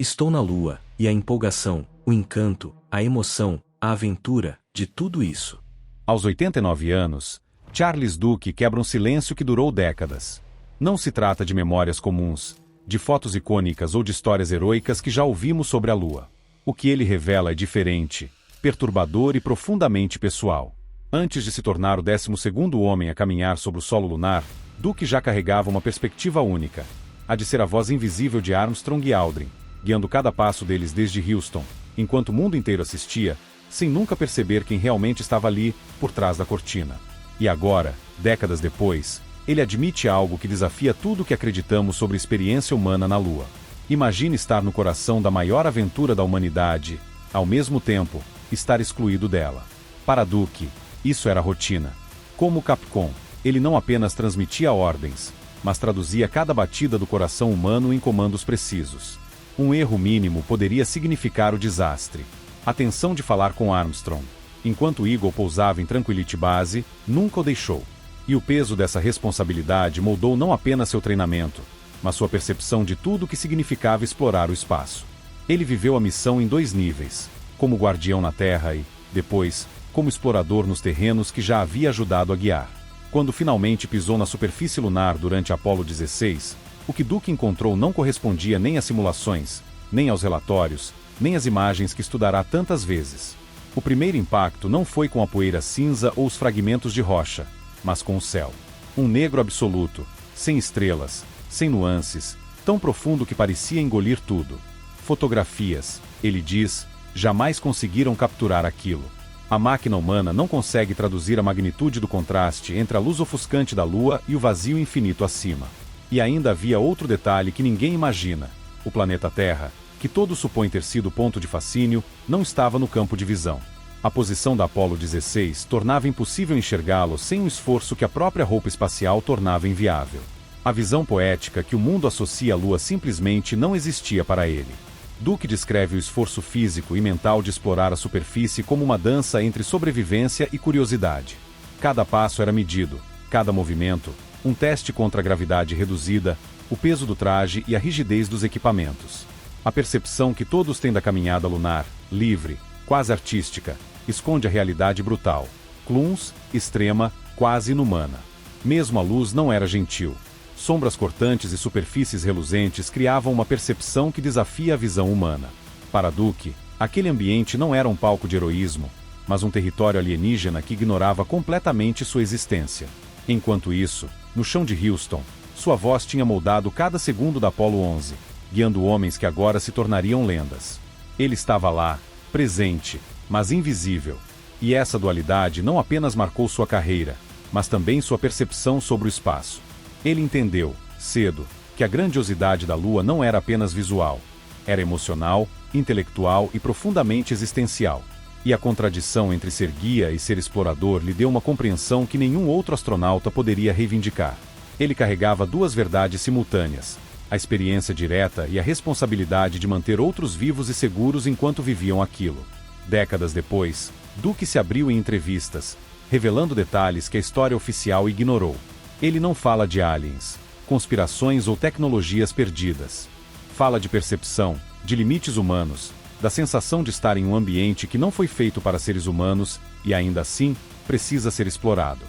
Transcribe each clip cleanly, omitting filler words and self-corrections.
Estou na Lua, e a empolgação, o encanto, a emoção, a aventura, de tudo isso. Aos 89 anos, Charles Duke quebra um silêncio que durou décadas. Não se trata de memórias comuns, de fotos icônicas ou de histórias heroicas que já ouvimos sobre a Lua. O que ele revela é diferente, perturbador e profundamente pessoal. Antes de se tornar o 12º homem a caminhar sobre o solo lunar, Duke já carregava uma perspectiva única, a de ser a voz invisível de Armstrong e Aldrin, guiando cada passo deles desde Houston, enquanto o mundo inteiro assistia, sem nunca perceber quem realmente estava ali, por trás da cortina. E agora, décadas depois, ele admite algo que desafia tudo o que acreditamos sobre a experiência humana na Lua. Imagine estar no coração da maior aventura da humanidade, ao mesmo tempo, estar excluído dela. Para Duke, isso era rotina. Como Capcom, ele não apenas transmitia ordens, mas traduzia cada batida do coração humano em comandos precisos. Um erro mínimo poderia significar o desastre. A tensão de falar com Armstrong, enquanto Eagle pousava em Tranquility Base, nunca o deixou. E o peso dessa responsabilidade moldou não apenas seu treinamento, mas sua percepção de tudo o que significava explorar o espaço. Ele viveu a missão em 2 níveis, como guardião na Terra e, depois, como explorador nos terrenos que já havia ajudado a guiar. Quando finalmente pisou na superfície lunar durante Apollo 16, o que Duke encontrou não correspondia nem às simulações, nem aos relatórios, nem às imagens que estudará tantas vezes. O primeiro impacto não foi com a poeira cinza ou os fragmentos de rocha, mas com o céu. Um negro absoluto, sem estrelas, sem nuances, tão profundo que parecia engolir tudo. Fotografias, ele diz, jamais conseguiram capturar aquilo. A máquina humana não consegue traduzir a magnitude do contraste entre a luz ofuscante da Lua e o vazio infinito acima. E ainda havia outro detalhe que ninguém imagina. O planeta Terra, que todos supõem ter sido ponto de fascínio, não estava no campo de visão. A posição da Apollo 16 tornava impossível enxergá-lo sem um esforço que a própria roupa espacial tornava inviável. A visão poética que o mundo associa à Lua simplesmente não existia para ele. Duke descreve o esforço físico e mental de explorar a superfície como uma dança entre sobrevivência e curiosidade. Cada passo era medido, cada movimento, um teste contra a gravidade reduzida, o peso do traje e a rigidez dos equipamentos. A percepção que todos têm da caminhada lunar, livre, quase artística, esconde a realidade brutal, cluns, extrema, quase inumana. Mesmo a luz não era gentil. Sombras cortantes e superfícies reluzentes criavam uma percepção que desafia a visão humana. Para Duke, aquele ambiente não era um palco de heroísmo, mas um território alienígena que ignorava completamente sua existência. Enquanto isso, no chão de Houston, sua voz tinha moldado cada segundo da Apollo 11, guiando homens que agora se tornariam lendas. Ele estava lá, presente, mas invisível. E essa dualidade não apenas marcou sua carreira, mas também sua percepção sobre o espaço. Ele entendeu, cedo, que a grandiosidade da Lua não era apenas visual. Era emocional, intelectual e profundamente existencial. E a contradição entre ser guia e ser explorador lhe deu uma compreensão que nenhum outro astronauta poderia reivindicar. Ele carregava 2 verdades simultâneas: a experiência direta e a responsabilidade de manter outros vivos e seguros enquanto viviam aquilo. Décadas depois, Duke se abriu em entrevistas, revelando detalhes que a história oficial ignorou. Ele não fala de aliens, conspirações ou tecnologias perdidas. Fala de percepção, de limites humanos, da sensação de estar em um ambiente que não foi feito para seres humanos e, ainda assim, precisa ser explorado.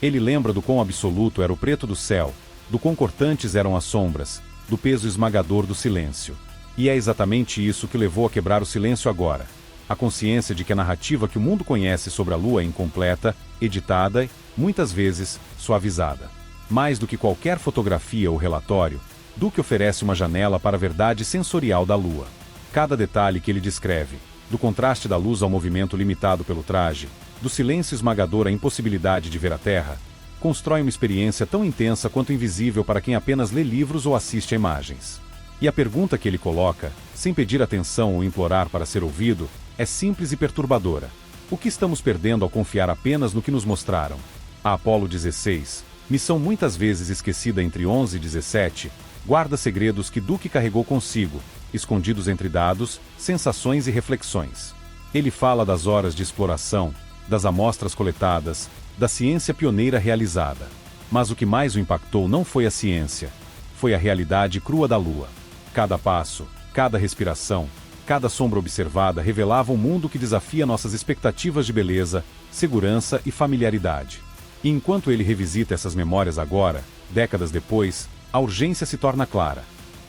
Ele lembra do quão absoluto era o preto do céu, do quão cortantes eram as sombras, do peso esmagador do silêncio. E é exatamente isso que levou a quebrar o silêncio agora. A consciência de que a narrativa que o mundo conhece sobre a Lua é incompleta, editada e, muitas vezes, suavizada. Mais do que qualquer fotografia ou relatório, Duke oferece uma janela para a verdade sensorial da Lua. Cada detalhe que ele descreve, do contraste da luz ao movimento limitado pelo traje, do silêncio esmagador à impossibilidade de ver a Terra, constrói uma experiência tão intensa quanto invisível para quem apenas lê livros ou assiste a imagens. E a pergunta que ele coloca, sem pedir atenção ou implorar para ser ouvido, é simples e perturbadora. O que estamos perdendo ao confiar apenas no que nos mostraram? A Apollo 16, missão muitas vezes esquecida entre 11 e 17, guarda segredos que Duke carregou consigo, escondidos entre dados, sensações e reflexões. Ele fala das horas de exploração, das amostras coletadas, da ciência pioneira realizada. Mas o que mais o impactou não foi a ciência, foi a realidade crua da Lua. Cada passo, Cada respiração, cada sombra observada revelava um mundo que desafia nossas expectativas de beleza, segurança e familiaridade. E enquanto ele revisita essas memórias agora, décadas depois, a urgência se torna clara.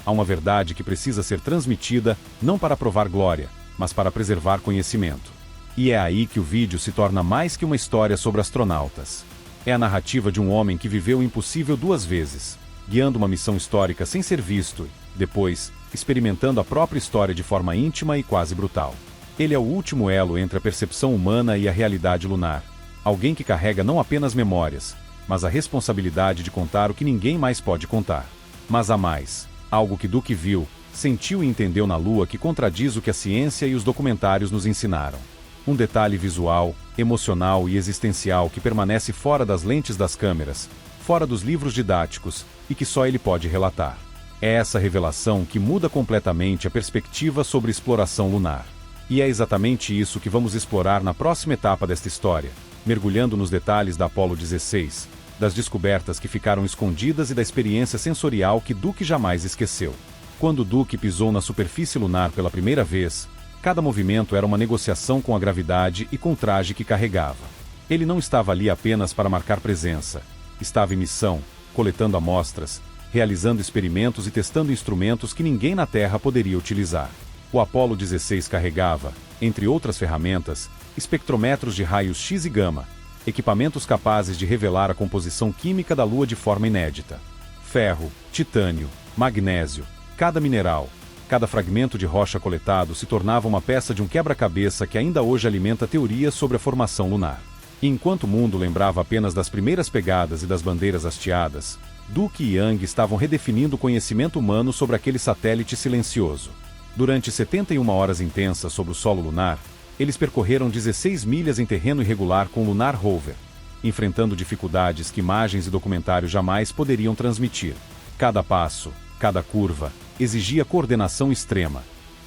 Há uma verdade que precisa ser transmitida, não para provar glória, mas para preservar conhecimento. E é aí que o vídeo se torna mais que uma história sobre astronautas. É a narrativa de um homem que viveu o impossível 2 vezes, guiando uma missão histórica sem ser visto e, depois, experimentando a própria história de forma íntima e quase brutal. Ele é o último elo entre a percepção humana e a realidade lunar. Alguém que carrega não apenas memórias, mas a responsabilidade de contar o que ninguém mais pode contar. Mas há mais. Algo que Duke viu, sentiu e entendeu na Lua que contradiz o que a ciência e os documentários nos ensinaram. Um detalhe visual, emocional e existencial que permanece fora das lentes das câmeras, fora dos livros didáticos, e que só ele pode relatar. É essa revelação que muda completamente a perspectiva sobre exploração lunar. E é exatamente isso que vamos explorar na próxima etapa desta história, mergulhando nos detalhes da Apollo 16, das descobertas que ficaram escondidas e da experiência sensorial que Duke jamais esqueceu. Quando Duke pisou na superfície lunar pela primeira vez, cada movimento era uma negociação com a gravidade e com o traje que carregava. Ele não estava ali apenas para marcar presença. Estava em missão, coletando amostras, realizando experimentos e testando instrumentos que ninguém na Terra poderia utilizar. O Apollo 16 carregava, entre outras ferramentas, espectrometros de raios X e gama, equipamentos capazes de revelar a composição química da Lua de forma inédita. Ferro, titânio, magnésio, cada mineral, cada fragmento de rocha coletado se tornava uma peça de um quebra-cabeça que ainda hoje alimenta teorias sobre a formação lunar. E enquanto o mundo lembrava apenas das primeiras pegadas e das bandeiras hasteadas, Duke e Young estavam redefinindo o conhecimento humano sobre aquele satélite silencioso. Durante 71 horas intensas sobre o solo lunar, eles percorreram 16 milhas em terreno irregular com o Lunar Rover, enfrentando dificuldades que imagens e documentários jamais poderiam transmitir. Cada passo, cada curva, exigia coordenação extrema.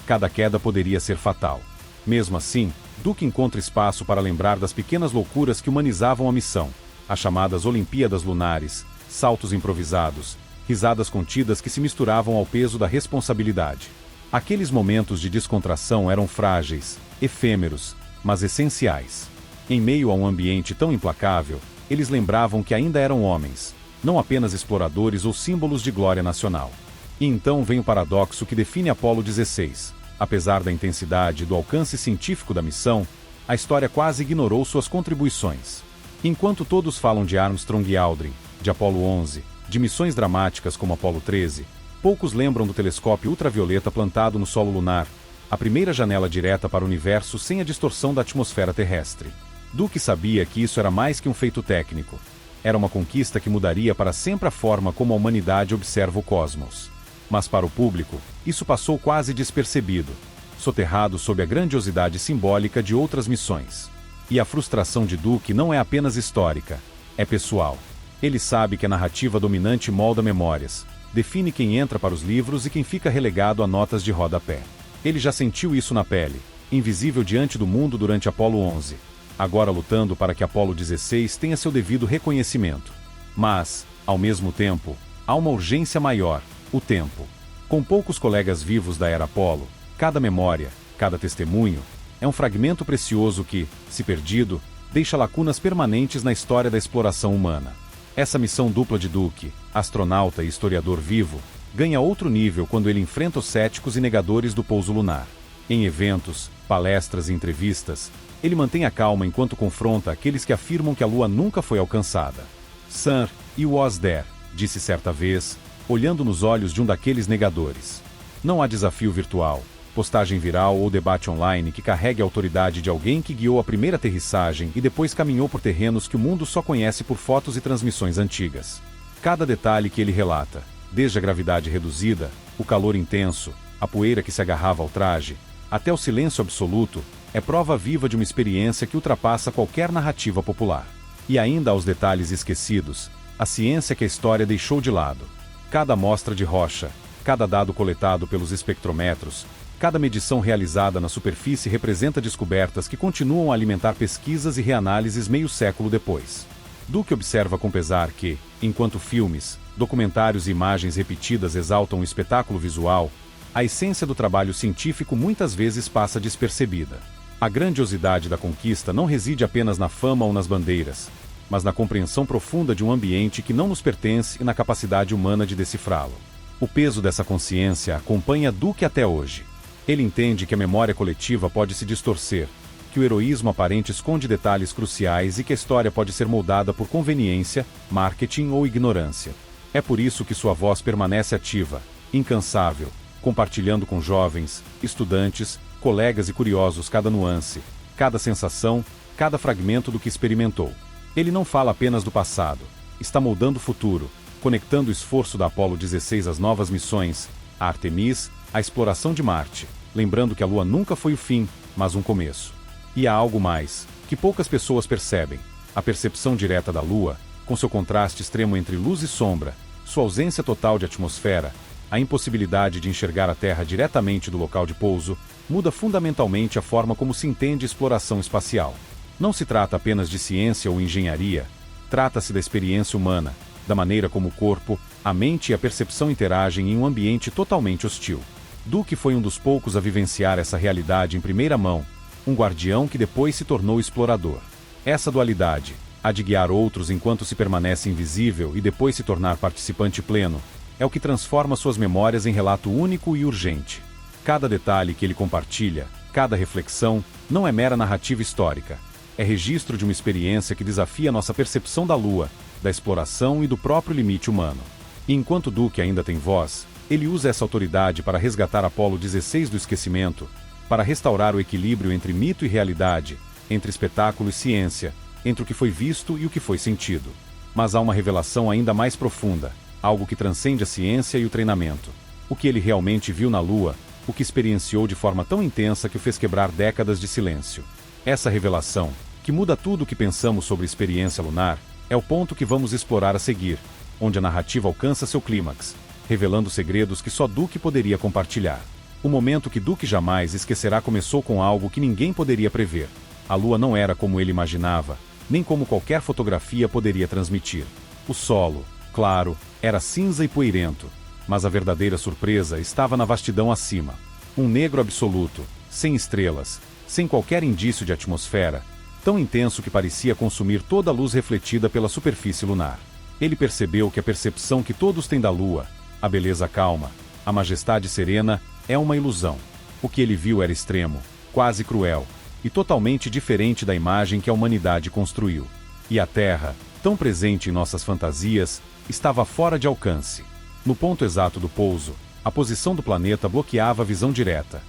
Cada queda poderia ser fatal. Mesmo assim, Duke encontra espaço para lembrar das pequenas loucuras que humanizavam a missão, as chamadas Olimpíadas Lunares, saltos improvisados, risadas contidas que se misturavam ao peso da responsabilidade. Aqueles momentos de descontração eram frágeis, efêmeros, mas essenciais. Em meio a um ambiente tão implacável, eles lembravam que ainda eram homens, não apenas exploradores ou símbolos de glória nacional. E então vem o paradoxo que define Apollo 16. Apesar da intensidade e do alcance científico da missão, a história quase ignorou suas contribuições. Enquanto todos falam de Armstrong e Aldrin, de Apollo 11, de missões dramáticas como Apollo 13, poucos lembram do telescópio ultravioleta plantado no solo lunar, a primeira janela direta para o universo sem a distorção da atmosfera terrestre. Duke sabia que isso era mais que um feito técnico. Era uma conquista que mudaria para sempre a forma como a humanidade observa o cosmos. Mas para o público, isso passou quase despercebido, soterrado sob a grandiosidade simbólica de outras missões. E a frustração de Duke não é apenas histórica, é pessoal. Ele sabe que a narrativa dominante molda memórias, define quem entra para os livros e quem fica relegado a notas de rodapé. Ele já sentiu isso na pele, invisível diante do mundo durante Apollo 11, agora lutando para que Apollo 16 tenha seu devido reconhecimento. Mas, ao mesmo tempo, há uma urgência maior: o tempo. Com poucos colegas vivos da era Apollo, cada memória, cada testemunho, é um fragmento precioso que, se perdido, deixa lacunas permanentes na história da exploração humana. Essa missão dupla de Duke, astronauta e historiador vivo, ganha outro nível quando ele enfrenta os céticos e negadores do pouso lunar. Em eventos, palestras e entrevistas, ele mantém a calma enquanto confronta aqueles que afirmam que a Lua nunca foi alcançada. "Sir, you was there", disse certa vez, olhando nos olhos de um daqueles negadores. Não há desafio virtual, postagem viral ou debate online que carregue a autoridade de alguém que guiou a primeira aterrissagem e depois caminhou por terrenos que o mundo só conhece por fotos e transmissões antigas. Cada detalhe que ele relata, desde a gravidade reduzida, o calor intenso, a poeira que se agarrava ao traje, até o silêncio absoluto, é prova viva de uma experiência que ultrapassa qualquer narrativa popular. E ainda aos detalhes esquecidos, a ciência que a história deixou de lado. Cada amostra de rocha, cada dado coletado pelos espectrometros, cada medição realizada na superfície representa descobertas que continuam a alimentar pesquisas e reanálises meio século depois. Duke observa com pesar que, enquanto filmes, documentários e imagens repetidas exaltam o espetáculo visual, A essência do trabalho científico muitas vezes passa despercebida. A grandiosidade da conquista não reside apenas na fama ou nas bandeiras, mas na compreensão profunda de um ambiente que não nos pertence e na capacidade humana de decifrá-lo. O peso dessa consciência acompanha Duke até hoje. Ele entende que a memória coletiva pode se distorcer, que o heroísmo aparente esconde detalhes cruciais e que a história pode ser moldada por conveniência, marketing ou ignorância. É por isso que sua voz permanece ativa, incansável, compartilhando com jovens, estudantes, colegas e curiosos cada nuance, cada sensação, cada fragmento do que experimentou. Ele não fala apenas do passado, está moldando o futuro, conectando o esforço da Apollo 16 às novas missões, a Artemis, a exploração de Marte, lembrando que a Lua nunca foi o fim, mas um começo. E há algo mais, que poucas pessoas percebem: a percepção direta da Lua, com seu contraste extremo entre luz e sombra, sua ausência total de atmosfera, a impossibilidade de enxergar a Terra diretamente do local de pouso, muda fundamentalmente a forma como se entende exploração espacial. Não se trata apenas de ciência ou engenharia, trata-se da experiência humana, da maneira como o corpo, a mente e a percepção interagem em um ambiente totalmente hostil. Duke foi um dos poucos a vivenciar essa realidade em primeira mão, um guardião que depois se tornou explorador. Essa dualidade, a de guiar outros enquanto se permanece invisível e depois se tornar participante pleno, é o que transforma suas memórias em relato único e urgente. Cada detalhe que ele compartilha, cada reflexão, não é mera narrativa histórica. É registro de uma experiência que desafia nossa percepção da Lua, da exploração e do próprio limite humano. E enquanto Duke ainda tem voz, ele usa essa autoridade para resgatar Apollo 16 do esquecimento, para restaurar o equilíbrio entre mito e realidade, entre espetáculo e ciência, entre o que foi visto e o que foi sentido. Mas há uma revelação ainda mais profunda, algo que transcende a ciência e o treinamento. O que ele realmente viu na Lua, o que experienciou de forma tão intensa que o fez quebrar décadas de silêncio. Essa revelação, que muda tudo o que pensamos sobre experiência lunar, é o ponto que vamos explorar a seguir, onde a narrativa alcança seu clímax, revelando segredos que só Duke poderia compartilhar. O momento que Duke jamais esquecerá começou com algo que ninguém poderia prever. A Lua não era como ele imaginava, nem como qualquer fotografia poderia transmitir. O solo, claro, era cinza e poeirento, mas a verdadeira surpresa estava na vastidão acima. Um negro absoluto, sem estrelas, sem qualquer indício de atmosfera, tão intenso que parecia consumir toda a luz refletida pela superfície lunar. Ele percebeu que a percepção que todos têm da Lua, a beleza calma, a majestade serena, é uma ilusão. O que ele viu era extremo, quase cruel, e totalmente diferente da imagem que a humanidade construiu. E a Terra, tão presente em nossas fantasias, estava fora de alcance. No ponto exato do pouso, a posição do planeta bloqueava a visão direta.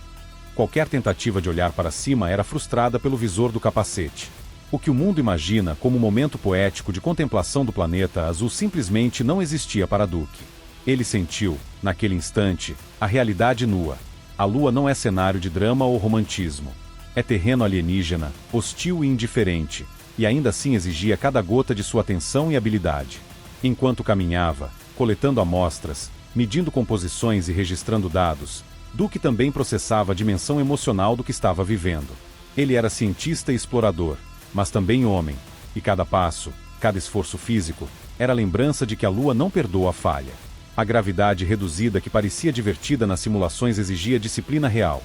Qualquer tentativa de olhar para cima era frustrada pelo visor do capacete. O que o mundo imagina como um momento poético de contemplação do planeta azul simplesmente não existia para Duke. Ele sentiu, naquele instante, a realidade nua. A Lua não é cenário de drama ou romantismo. É terreno alienígena, hostil e indiferente, e ainda assim exigia cada gota de sua atenção e habilidade. Enquanto caminhava, coletando amostras, medindo composições e registrando dados, Duke também processava a dimensão emocional do que estava vivendo. Ele era cientista e explorador, mas também homem, e cada passo, cada esforço físico, era a lembrança de que a Lua não perdoa a falha. A gravidade reduzida que parecia divertida nas simulações exigia disciplina real.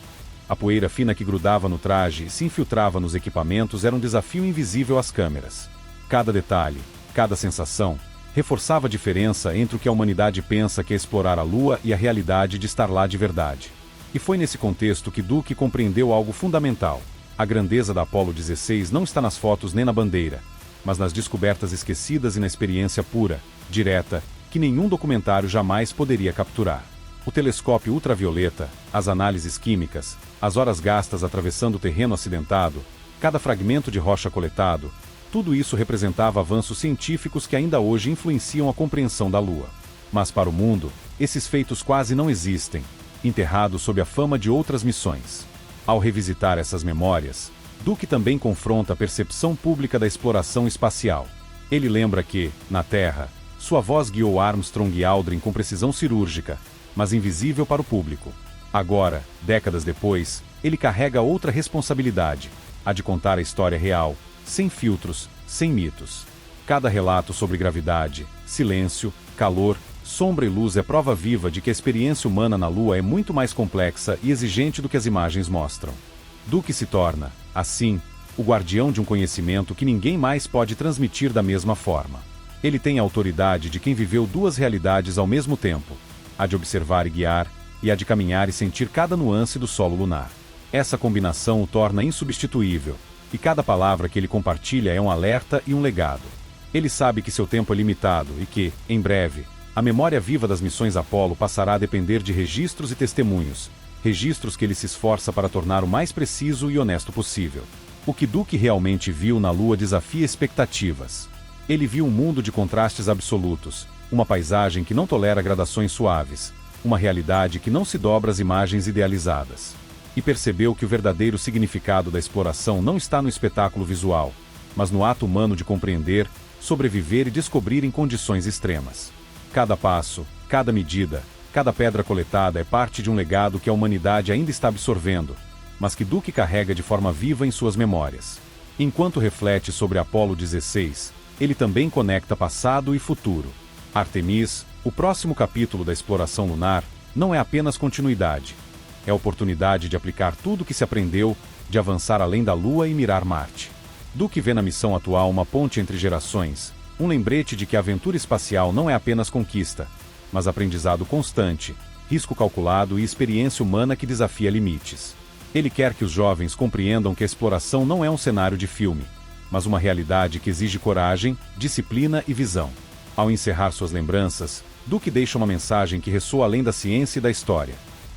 A poeira fina que grudava no traje e se infiltrava nos equipamentos era um desafio invisível às câmeras. Cada detalhe, cada sensação, reforçava a diferença entre o que a humanidade pensa que é explorar a Lua e a realidade de estar lá de verdade. E foi nesse contexto que Duke compreendeu algo fundamental. A grandeza da Apollo 16 não está nas fotos nem na bandeira, mas nas descobertas esquecidas e na experiência pura, direta, que nenhum documentário jamais poderia capturar. O telescópio ultravioleta, as análises químicas, as horas gastas atravessando o terreno acidentado, cada fragmento de rocha coletado, tudo isso representava avanços científicos que ainda hoje influenciam a compreensão da Lua. Mas para o mundo, esses feitos quase não existem, enterrados sob a fama de outras missões. Ao revisitar essas memórias, Duke também confronta a percepção pública da exploração espacial. Ele lembra que, na Terra, sua voz guiou Armstrong e Aldrin com precisão cirúrgica, mas invisível para o público. Agora, décadas depois, ele carrega outra responsabilidade, a de contar a história real, sem filtros, sem mitos. Cada relato sobre gravidade, silêncio, calor, Sombra e luz é prova viva de que a experiência humana na Lua é muito mais complexa e exigente do que as imagens mostram. Duke se torna, assim, o guardião de um conhecimento que ninguém mais pode transmitir da mesma forma. Ele tem a autoridade de quem viveu duas realidades ao mesmo tempo, a de observar e guiar, e a de caminhar e sentir cada nuance do solo lunar. Essa combinação o torna insubstituível, e cada palavra que ele compartilha é um alerta e um legado. Ele sabe que seu tempo é limitado e que, em breve, a memória viva das missões Apollo passará a depender de registros e testemunhos, registros que ele se esforça para tornar o mais preciso e honesto possível. O que Duke realmente viu na Lua desafia expectativas. Ele viu um mundo de contrastes absolutos, uma paisagem que não tolera gradações suaves, uma realidade que não se dobra às imagens idealizadas. E percebeu que o verdadeiro significado da exploração não está no espetáculo visual, mas no ato humano de compreender, sobreviver e descobrir em condições extremas. Cada passo, cada medida, cada pedra coletada é parte de um legado que a humanidade ainda está absorvendo, mas que Duke carrega de forma viva em suas memórias. Enquanto reflete sobre Apollo 16, ele também conecta passado e futuro. Artemis, o próximo capítulo da exploração lunar, não é apenas continuidade. É a oportunidade de aplicar tudo o que se aprendeu, de avançar além da Lua e mirar Marte. Duke vê na missão atual uma ponte entre gerações, um lembrete de que a aventura espacial não é apenas conquista, mas aprendizado constante, risco calculado e experiência humana que desafia limites. Ele quer que os jovens compreendam que a exploração não é um cenário de filme, mas uma realidade que exige coragem, disciplina e visão. Ao encerrar suas lembranças, Duke deixa uma mensagem que ressoa além da ciência e da história.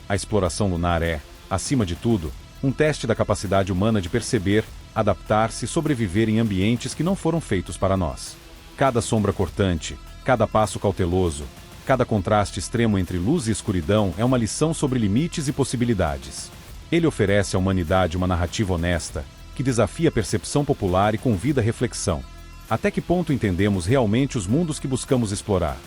A exploração lunar é, acima de tudo, um teste da capacidade humana de perceber, adaptar-se e sobreviver em ambientes que não foram feitos para nós. Cada sombra cortante, cada passo cauteloso, cada contraste extremo entre luz e escuridão é uma lição sobre limites e possibilidades. Ele oferece à humanidade uma narrativa honesta, que desafia a percepção popular e convida à reflexão. Até que ponto entendemos realmente os mundos que buscamos explorar?